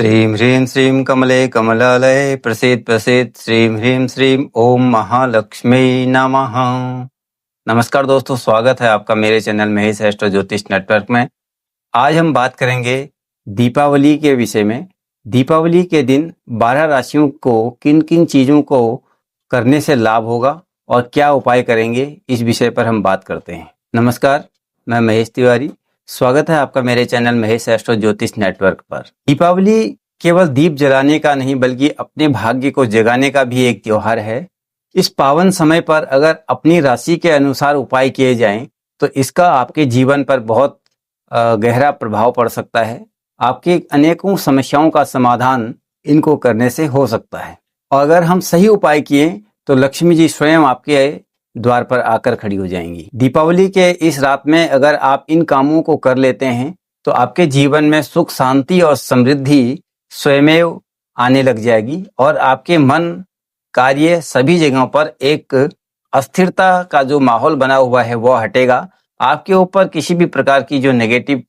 श्रीं ह्रीं श्रीं कमले कमलालये प्रसीद प्रसीद श्रीं ह्रीं श्रीं ओम महालक्ष्मी नमः। नमस्कार दोस्तों, स्वागत है आपका मेरे चैनल महेश एस्ट्रो ज्योतिष नेटवर्क में। आज हम बात करेंगे दीपावली के विषय में। दीपावली के दिन 12 राशियों को किन किन चीज़ों को करने से लाभ होगा और क्या उपाय करेंगे, इस विषय पर हम बात करते हैं। नमस्कार, मैं महेश तिवारी। स्वागत है आपका मेरे चैनल महेश एस्ट्रो ज्योतिष नेटवर्क पर। दीपावली केवल दीप जलाने का नहीं बल्कि अपने भाग्य को जगाने का भी एक त्योहार है। इस पावन समय पर अगर अपनी राशि के अनुसार उपाय किए जाएं तो इसका आपके जीवन पर बहुत गहरा प्रभाव पड़ सकता है। आपके अनेकों समस्याओं का समाधान इनको करने से हो सकता है और अगर हम सही उपाय किए तो लक्ष्मी जी स्वयं आपके द्वार पर आकर खड़ी हो जाएंगी। दीपावली के इस रात में अगर आप इन कामों को कर लेते हैं तो आपके जीवन में सुख, शांति और समृद्धि स्वयमेव आने लग जाएगी और आपके मन, कार्य सभी जगहों पर एक अस्थिरता का जो माहौल बना हुआ है वो हटेगा। आपके ऊपर किसी भी प्रकार की जो नेगेटिव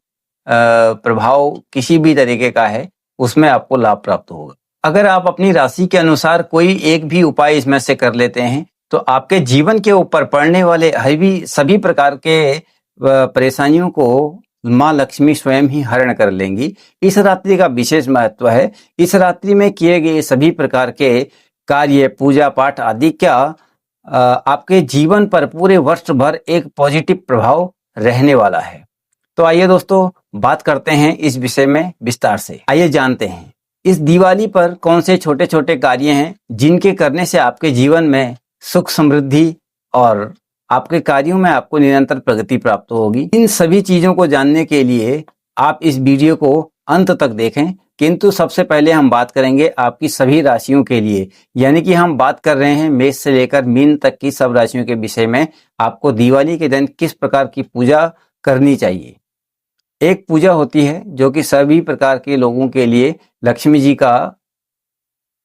प्रभाव किसी भी तरीके का है उसमें आपको लाभ प्राप्त होगा। अगर आप अपनी राशि के अनुसार कोई एक भी उपाय इसमें से कर लेते हैं तो आपके जीवन के ऊपर पड़ने वाले सभी प्रकार के परेशानियों को माँ लक्ष्मी स्वयं ही हरण कर लेंगी। इस रात्रि का विशेष महत्व है। इस रात्रि में किए गए सभी प्रकार के कार्य, पूजा पाठ आदि का आपके जीवन पर पूरे वर्ष भर एक पॉजिटिव प्रभाव रहने वाला है। तो आइए दोस्तों, बात करते हैं इस विषय में विस्तार से। आइए जानते हैं इस दिवाली पर कौन से छोटे छोटे कार्य हैं जिनके करने से आपके जीवन में सुख, समृद्धि और आपके कार्यों में आपको निरंतर प्रगति प्राप्त होगी। इन सभी चीजों को जानने के लिए आप इस वीडियो को अंत तक देखें। किंतु सबसे पहले हम बात करेंगे आपकी सभी राशियों के लिए, यानी कि हम बात कर रहे हैं मेष से लेकर मीन तक की सब राशियों के विषय में। आपको दिवाली के दिन किस प्रकार की पूजा करनी चाहिए। एक पूजा होती है जो कि सभी प्रकार के लोगों के लिए लक्ष्मी जी का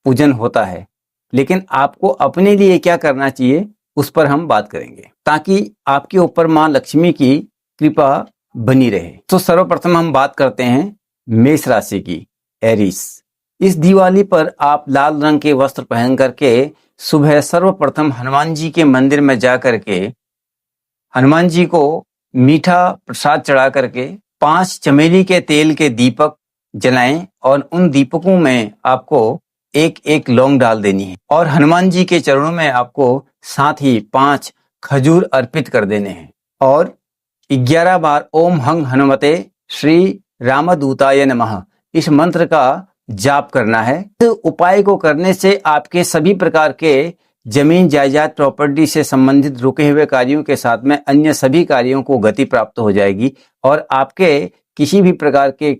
पूजन होता है, लेकिन आपको अपने लिए क्या करना चाहिए उस पर हम बात करेंगे ताकि आपके ऊपर माँ लक्ष्मी की कृपा बनी रहे। तो सर्वप्रथम हम बात करते हैं मेष राशि की, एरीस। इस दिवाली पर आप लाल रंग के वस्त्र पहन करके सुबह सर्वप्रथम हनुमान जी के मंदिर में जा करके हनुमान जी को मीठा प्रसाद चढ़ा करके 5 चमेली के तेल के दीपक जलाएं और उन दीपकों में आपको एक एक लौंग डाल देनी है और हनुमान जी के चरणों में आपको साथ ही 5 खजूर अर्पित कर देने हैं और 11 बार ओम हंग हनुमते श्री रामदूताय नमः इस मंत्र का जाप करना है। इस उपाय को करने से आपके सभी प्रकार के जमीन जायदाद प्रॉपर्टी से संबंधित रुके हुए कार्यों के साथ में अन्य सभी कार्यों को गति प्राप्त हो जाएगी और आपके किसी भी प्रकार के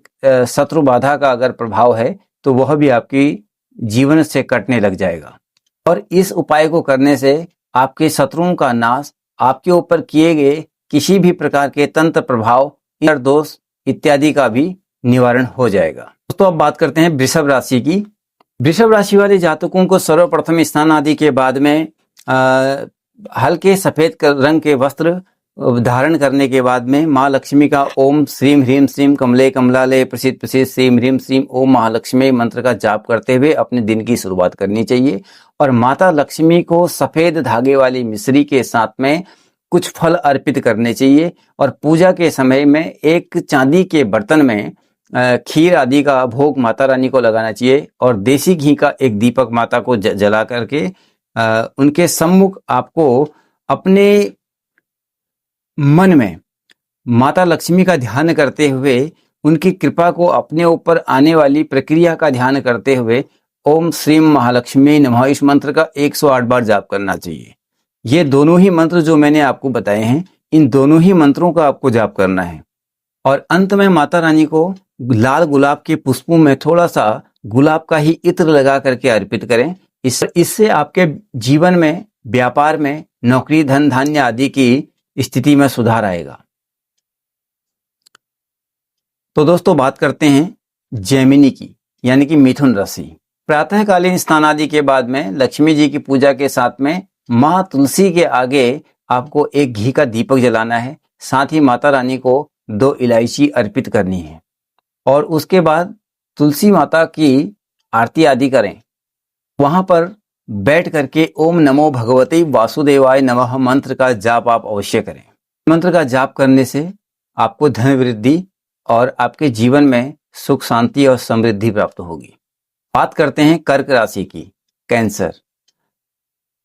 शत्रु बाधा का अगर प्रभाव है तो वह भी आपकी जीवन से कटने लग जाएगा। और इस उपाय को करने से आपके शत्रुओं का नाश, आपके ऊपर किए गए किसी भी प्रकार के तंत्र प्रभाव, दोष इत्यादि का भी निवारण हो जाएगा। दोस्तों, अब बात करते हैं वृषभ राशि की। वृषभ राशि वाले जातकों को सर्वप्रथम स्नान आदि के बाद में हल्के सफेद रंग के वस्त्र धारण करने के बाद में माँ लक्ष्मी का ओम श्रीं ह्रीं श्रीं कमले कमलालये प्रसीद प्रसीद श्रीं ह्रीं श्रीं ओम महालक्ष्मी मंत्र का जाप करते हुए अपने दिन की शुरुआत करनी चाहिए और माता लक्ष्मी को सफेद धागे वाली मिश्री के साथ में कुछ फल अर्पित करने चाहिए और पूजा के समय में एक चांदी के बर्तन में खीर आदि का भोग माता रानी को लगाना चाहिए और देसी घी का एक दीपक माता को जला करके उनके सम्मुख आपको अपने मन में माता लक्ष्मी का ध्यान करते हुए उनकी कृपा को अपने ऊपर आने वाली प्रक्रिया का ध्यान करते हुए ओम श्रीं महालक्ष्मी नमः इस मंत्र का 108 बार जाप करना चाहिए। ये दोनों ही मंत्र जो मैंने आपको बताए हैं, इन दोनों ही मंत्रों का आपको जाप करना है और अंत में माता रानी को लाल गुलाब के पुष्पों में थोड़ा सा गुलाब का ही इत्र लगा करके अर्पित करें। इससे आपके जीवन में, व्यापार में, नौकरी, धन धान्य आदि की स्थिति में सुधार आएगा। तो दोस्तों, बात करते हैं जेमिनी की, यानी कि मिथुन राशि। प्रातःकालीन स्नान आदि के बाद में लक्ष्मी जी की पूजा के साथ में माँ तुलसी के आगे आपको एक घी का दीपक जलाना है। साथ ही माता रानी को 2 इलायची अर्पित करनी है और उसके बाद तुलसी माता की आरती आदि करें, वहां पर बैठ करके ओम नमो भगवते वासुदेवाय नमः मंत्र का जाप आप अवश्य करें। मंत्र का जाप करने से आपको धन वृद्धि और आपके जीवन में सुख शांति और समृद्धि प्राप्त होगी। बात करते हैं कर्क राशि की, कैंसर।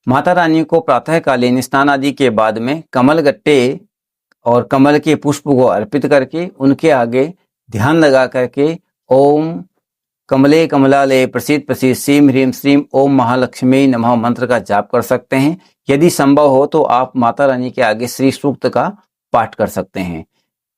माता रानी को प्रातःकालीन स्नान आदि के बाद में कमल गट्टे और कमल के पुष्प को अर्पित करके उनके आगे ध्यान लगा करके ओम कमले कमलालय प्रसीद प्रसीद श्रीम ह्रीम श्रीम ओम महालक्ष्मी नमः मंत्र का जाप कर सकते हैं। यदि संभव हो तो आप माता रानी के आगे श्री सूक्त का पाठ कर सकते हैं।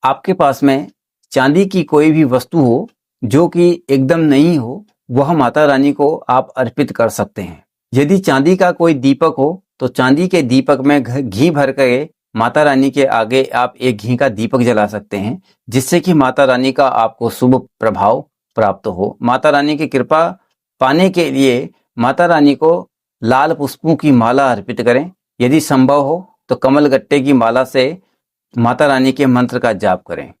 आपके पास में चांदी की कोई भी वस्तु हो जो कि एकदम नहीं हो, वह माता रानी को आप अर्पित कर सकते हैं। यदि चांदी का कोई दीपक हो तो चांदी के दीपक में घी भर के माता रानी के आगे आप एक घी का दीपक जला सकते हैं, जिससे कि माता रानी का आपको शुभ प्रभाव प्राप्त हो। माता रानी की कृपा पाने के लिए माता रानी को लाल पुष्पों की माला अर्पित करें। यदि संभव हो तो कमल गट्टे की माला से माता रानी के मंत्र का जाप करें।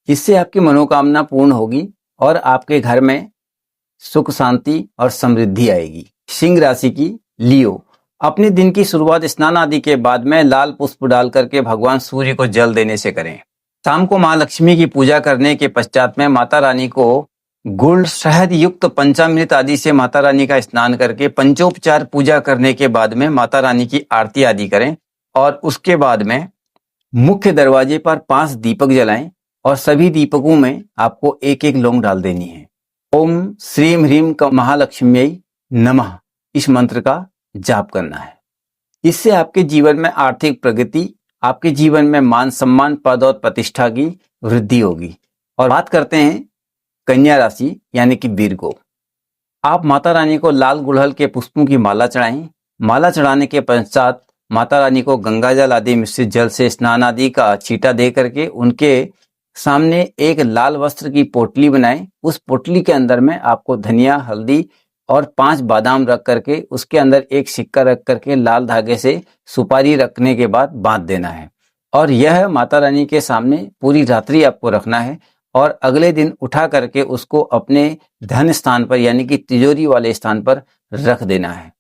इससे आपकी मनोकामना पूर्ण होगी और आपके घर में सुख शांति और समृद्धि आएगी। सिंह राशि की लियो, अपने दिन की शुरुआत स्नान आदि के बाद में लाल पुष्प डाल करके भगवान सूर्य को जल देने से करें। शाम को मां लक्ष्मी की पूजा करने के पश्चात में माता रानी को गुड़ शहद युक्त पंचामृत आदि से माता रानी का स्नान करके पंचोपचार पूजा करने के बाद में माता रानी की आरती आदि करें और उसके बाद में मुख्य दरवाजे पर 5 दीपक जलाएं और सभी दीपकों में आपको एक एक लौंग डाल देनी है। ओम श्रीम ह्रीम महालक्ष्मी नमः इस मंत्र का जाप करना है। इससे आपके जीवन में आर्थिक प्रगति, आपके जीवन में मान सम्मान, पद और प्रतिष्ठा की वृद्धि होगी। और बात करते हैं कन्या राशि यानी कि वीरगो। आप माता रानी को लाल गुड़हल के पुष्पों की माला चढ़ाएं। माला चढ़ाने के पश्चात माता रानी को गंगा जल आदि मिश्रित जल से स्नान आदि का छींटा दे करके उनके सामने एक लाल वस्त्र की पोटली बनाएं। उस पोटली के अंदर में आपको धनिया, हल्दी और 5 बादाम रख करके उसके अंदर एक सिक्का रख करके लाल धागे से सुपारी रखने के बाद बांध देना है और यह माता रानी के सामने पूरी रात्रि आपको रखना है और अगले दिन उठा करके उसको अपने धन स्थान पर यानी कि तिजोरी वाले स्थान पर रख देना है।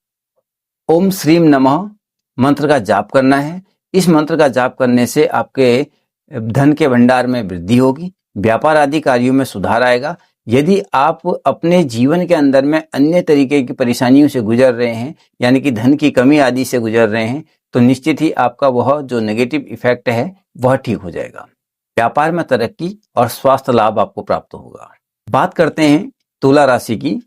ओम श्रीम नमः मंत्र का जाप करना है। इस मंत्र का जाप करने से आपके धन के भंडार में वृद्धि होगी, व्यापार आदि कार्यों में सुधार आएगा। यदि आप अपने जीवन के अंदर में अन्य तरीके की परेशानियों से गुजर रहे हैं यानी कि धन की कमी आदि से गुजर रहे हैं तो निश्चित ही आपका वह जो नेगेटिव इफेक्ट है वह ठीक हो जाएगा। व्यापार में तरक्की और स्वास्थ्य लाभ आपको प्राप्त होगा। बात करते हैं तुला राशि की।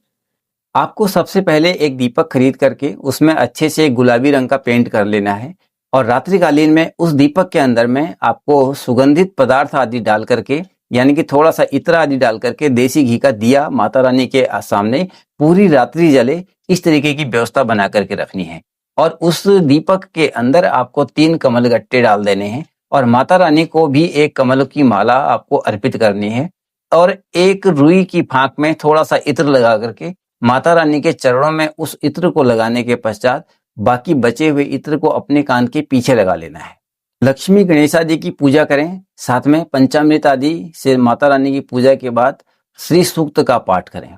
आपको सबसे पहले एक दीपक खरीद करके उसमें अच्छे से गुलाबी रंग का पेंट कर लेना है और रात्रिकालीन में उस दीपक के अंदर में आपको सुगंधित पदार्थ आदि डाल करके यानी कि थोड़ा सा इत्र आदि डाल करके देसी घी का दिया माता रानी के सामने पूरी रात्रि जले, इस तरीके की व्यवस्था बना करके रखनी है। और उस दीपक के अंदर आपको 3 कमल गट्टे डाल देने हैं और माता रानी को भी एक कमल की माला आपको अर्पित करनी है और एक रुई की फांक में थोड़ा सा इत्र लगा करके माता रानी के चरणों में उस इत्र को लगाने के पश्चात बाकी बचे हुए इत्र को अपने कान के पीछे लगा लेना है। लक्ष्मी गणेश आदि की पूजा करें, साथ में पंचामृत आदि से माता रानी की पूजा के बाद श्री सूक्त का पाठ करें।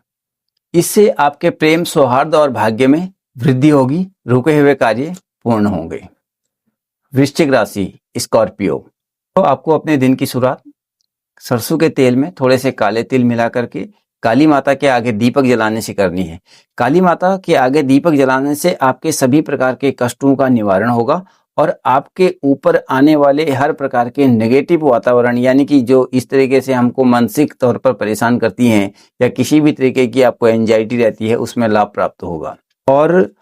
इससे आपके प्रेम, सौहार्द और भाग्य में वृद्धि होगी, रुके हुए कार्य पूर्ण होंगे। वृश्चिक राशि स्कॉर्पियो, तो आपको अपने दिन की शुरुआत सरसों के तेल में थोड़े से काले तिल मिला करके काली माता के आगे दीपक जलाने से करनी है। काली माता के आगे दीपक जलाने से आपके सभी प्रकार के कष्टों का निवारण होगा और आपके ऊपर आने वाले हर प्रकार के नेगेटिव वातावरण यानी कि जो इस तरीके से हमको मानसिक तौर पर परेशान करती हैं या किसी भी तरीके की आपको एंजाइटी रहती है उसमें लाभ प्राप्त होगा। और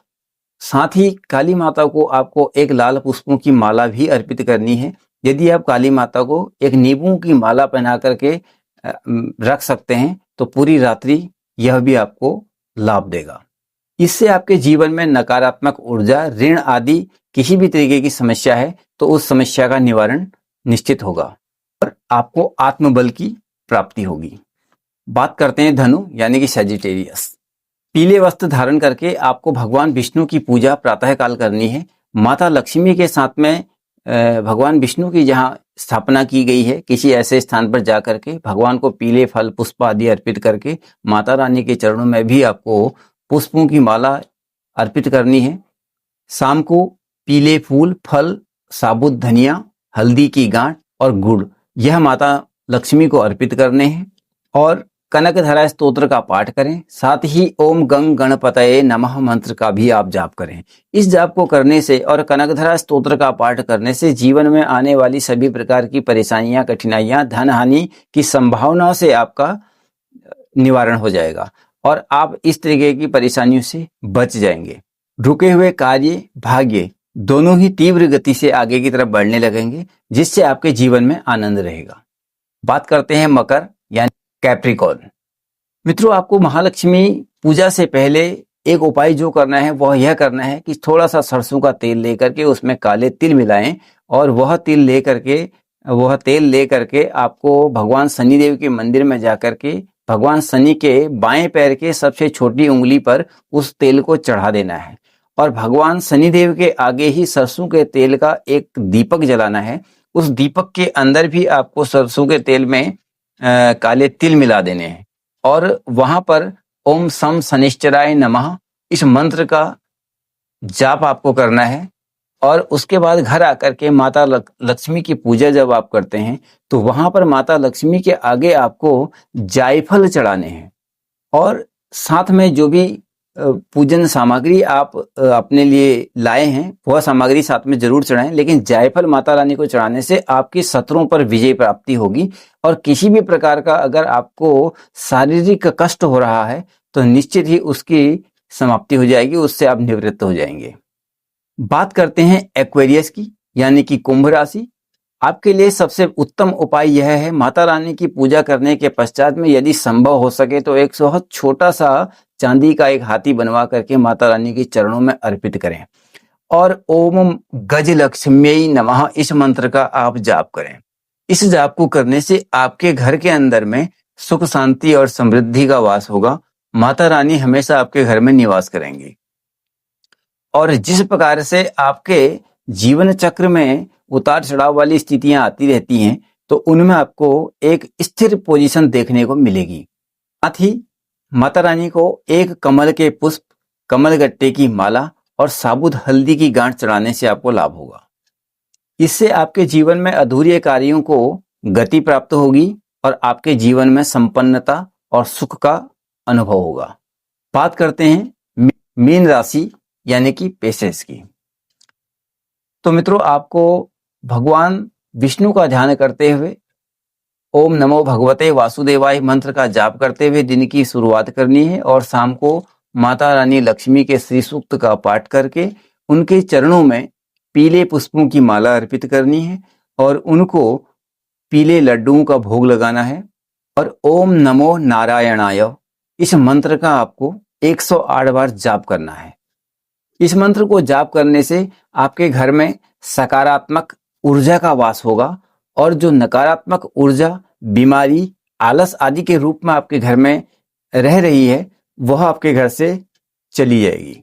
साथ ही काली माता को आपको एक लाल पुष्पों की माला भी अर्पित करनी है। यदि आप काली माता को एक नींबू की माला पहना करके रख सकते हैं तो पूरी रात्रि यह भी आपको लाभ देगा। इससे आपके जीवन में नकारात्मक ऊर्जा, ऋण आदि किसी भी तरीके की समस्या है तो उस समस्या का निवारण निश्चित होगा और आपको आत्मबल की प्राप्ति होगी। बात करते हैं धनु यानी कि सजिटेरियस। पीले वस्त्र धारण करके आपको भगवान विष्णु की पूजा प्रातःकाल करनी है। माता लक्ष्मी के साथ में भगवान विष्णु की जहाँ स्थापना की गई है किसी ऐसे स्थान पर जाकर के भगवान को पीले फल पुष्प आदि अर्पित करके माता रानी के चरणों में भी आपको पुष्पों की माला अर्पित करनी है। शाम को पीले फूल, फल, साबुत धनिया, हल्दी की गांठ और गुड़ यह माता लक्ष्मी को अर्पित करने हैं और कनकधारा स्तोत्र का पाठ करें। साथ ही ओम गंग गणपतये नमः मंत्र का भी आप जाप करें। इस जाप को करने से और कनकधारा स्तोत्र का पाठ करने से जीवन में आने वाली सभी प्रकार की परेशानियां, कठिनाइयां, धन हानि की संभावना से आपका निवारण हो जाएगा और आप इस तरीके की परेशानियों से बच जाएंगे। रुके हुए कार्य, भाग्य दोनों ही तीव्र गति से आगे की तरफ बढ़ने लगेंगे, जिससे आपके जीवन में आनंद रहेगा। बात करते हैं मकर यानी कैप्रिकॉर्न। मित्रों, आपको महालक्ष्मी पूजा से पहले एक उपाय जो करना है वह यह करना है कि थोड़ा सा सरसों का तेल लेकर के उसमें काले तिल मिलाएं और वह तेल लेकर के आपको भगवान शनिदेव के मंदिर में जाकर के भगवान शनि के बाएं पैर के सबसे छोटी उंगली पर उस तेल को चढ़ा देना है और भगवान शनिदेव के आगे ही सरसों के तेल का एक दीपक जलाना है। उस दीपक के अंदर भी आपको सरसों के तेल में काले तिल मिला देने हैं और वहां पर ओम सम शनिश्चराय नमः इस मंत्र का जाप आपको करना है और उसके बाद घर आकर के माता लक्ष्मी की पूजा जब आप करते हैं तो वहां पर माता लक्ष्मी के आगे आपको जायफल चढ़ाने हैं और साथ में जो भी पूजन सामग्री आप अपने लिए लाए हैं वह सामग्री साथ में जरूर चढ़ाएं, लेकिन जायफल माता रानी को चढ़ाने से आपकी शत्रुओं पर विजय प्राप्ति होगी और किसी भी प्रकार का अगर आपको शारीरिक कष्ट हो रहा है तो निश्चित ही उसकी समाप्ति हो जाएगी, उससे आप निवृत्त हो जाएंगे। बात करते हैं एक्वेरियस की यानी कि कुंभ राशि। आपके लिए सबसे उत्तम उपाय यह है, माता रानी की पूजा करने के पश्चात में यदि संभव हो सके तो एक छोटा सा चांदी का एक हाथी बनवा करके माता रानी के चरणों में अर्पित करें और ओम गजलक्ष्म्यै नमः इस मंत्र का आप जाप करें। इस जाप को करने से आपके घर के अंदर में सुख, शांति और समृद्धि का वास होगा। माता रानी हमेशा आपके घर में निवास करेंगी और जिस प्रकार से आपके जीवन चक्र में उतार चढ़ाव वाली स्थितियां आती रहती हैं तो उनमें आपको एक स्थिर पोजीशन देखने को मिलेगी। साथ ही माता रानी को एक कमल के पुष्प, कमल गट्टे की माला और साबुत हल्दी की गांठ चढ़ाने से आपको लाभ होगा। इससे आपके जीवन में अधूरे कार्यों को गति प्राप्त होगी और आपके जीवन में संपन्नता और सुख का अनुभव होगा। बात करते हैं मीन राशि यानी कि पेशेंस की। तो मित्रों, आपको भगवान विष्णु का ध्यान करते हुए ओम नमो भगवते वासुदेवाय मंत्र का जाप करते हुए दिन की शुरुआत करनी है और शाम को माता रानी लक्ष्मी के श्री सूक्त का पाठ करके उनके चरणों में पीले पुष्पों की माला अर्पित करनी है और उनको पीले लड्डुओं का भोग लगाना है और ओम नमो नारायणाय इस मंत्र का आपको 108 बार जाप करना है। इस मंत्र को जाप करने से आपके घर में सकारात्मक ऊर्जा का वास होगा और जो नकारात्मक ऊर्जा, बीमारी, आलस आदि के रूप में आपके घर में रह रही है वह आपके घर से चली जाएगी।